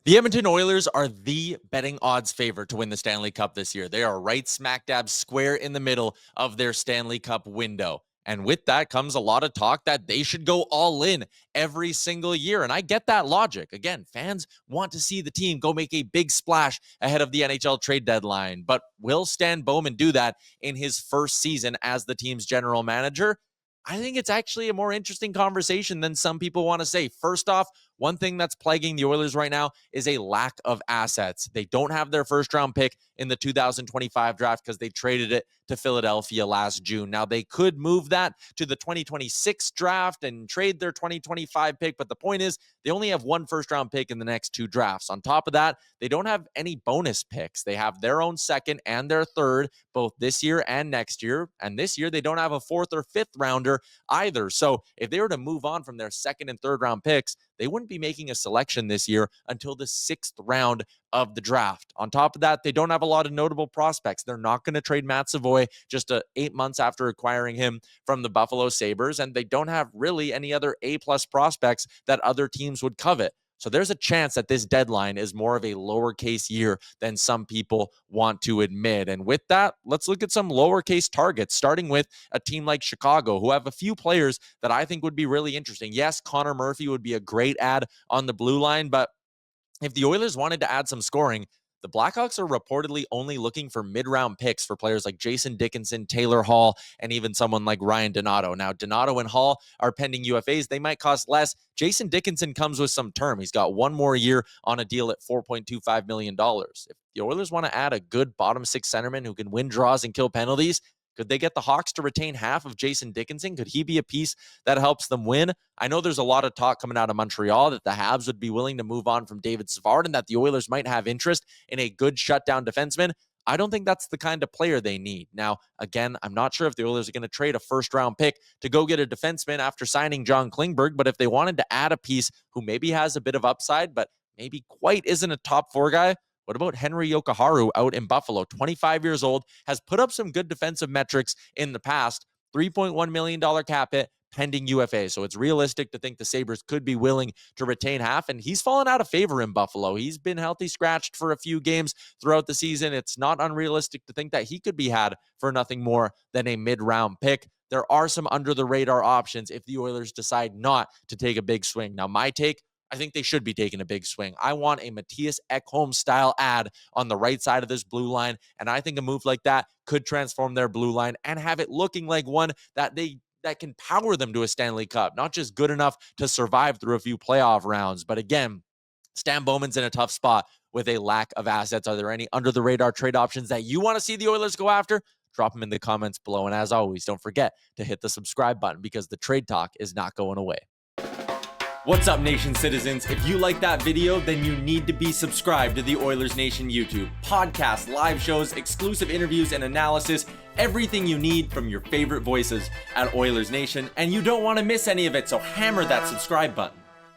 The Edmonton Oilers are the betting odds favorite to win the Stanley Cup this year. They are right smack dab square in the middle of their Stanley Cup window. And with that comes a lot of talk that they should go all in every single year. And I get that logic. Again, fans want to see the team go make a big splash ahead of the NHL trade deadline. But will Stan Bowman do that in his first season as the team's general manager? I think it's actually a more interesting conversation than some people want to say. First off, one thing that's plaguing the Oilers right now is a lack of assets. They don't have their first round pick in the 2025 draft because they traded it to Philadelphia last June. Now, they could move that to the 2026 draft and trade their 2025 pick, but the point is they only have one first round pick in the next two drafts. On top of that, they don't have any bonus picks. They have their own second and their third, both this year and next year. And this year, they don't have a fourth or fifth rounder either. So if they were to move on from their second and third round picks, they wouldn't be making a selection this year until the sixth round of the draft. On top of that, they don't have a lot of notable prospects. They're not going to trade Matt Savoy just 8 months after acquiring him from the Buffalo Sabres, and they don't have really any other A-plus prospects that other teams would covet. So there's a chance that this deadline is more of a lowercase year than some people want to admit. And with that, let's look at some lowercase targets, starting with a team like Chicago, who have a few players that I think would be really interesting. Yes, Connor Murphy would be a great add on the blue line, but if the Oilers wanted to add some scoring, the Blackhawks are reportedly only looking for mid-round picks for players like Jason Dickinson, Taylor Hall, and even someone like Ryan Donato. Now, Donato and Hall are pending UFAs. They might cost less. Jason Dickinson comes with some term. He's got one more year on a deal at $4.25 million. If the Oilers want to add a good bottom six centerman who can win draws and kill penalties, could they get the Hawks to retain half of Jason Dickinson? Could he be a piece that helps them win? I know there's a lot of talk coming out of Montreal that the Habs would be willing to move on from David Savard and that the Oilers might have interest in a good shutdown defenseman. I don't think that's the kind of player they need. Now, again, I'm not sure if the Oilers are going to trade a first-round pick to go get a defenseman after signing John Klingberg, but if they wanted to add a piece who maybe has a bit of upside, but maybe quite isn't a top four guy, what about Henry Yokoharu out in Buffalo? 25 years old, has put up some good defensive metrics in the past. $3.1 million cap hit, pending UFA. So it's realistic to think the Sabres could be willing to retain half, and he's fallen out of favor in Buffalo. He's been healthy scratched for a few games throughout the season. It's not unrealistic to think that he could be had for nothing more than a mid-round pick. There are some under-the-radar options if the Oilers decide not to take a big swing. Now, my take, I think they should be taking a big swing. I want a Mattias Ekholm style ad on the right side of this blue line, and I think a move like that could transform their blue line and have it looking like one that can power them to a Stanley Cup, not just good enough to survive through a few playoff rounds. But again, Stan Bowman's in a tough spot with a lack of assets. Are there any under-the-radar trade options that you want to see the Oilers go after? Drop them in the comments below. And as always, don't forget to hit the subscribe button because the trade talk is not going away. What's up, Nation citizens? If you like that video, then you need to be subscribed to the Oilers Nation YouTube. Podcasts, live shows, exclusive interviews, and analysis. Everything you need from your favorite voices at Oilers Nation. And you don't want to miss any of it, so hammer that subscribe button.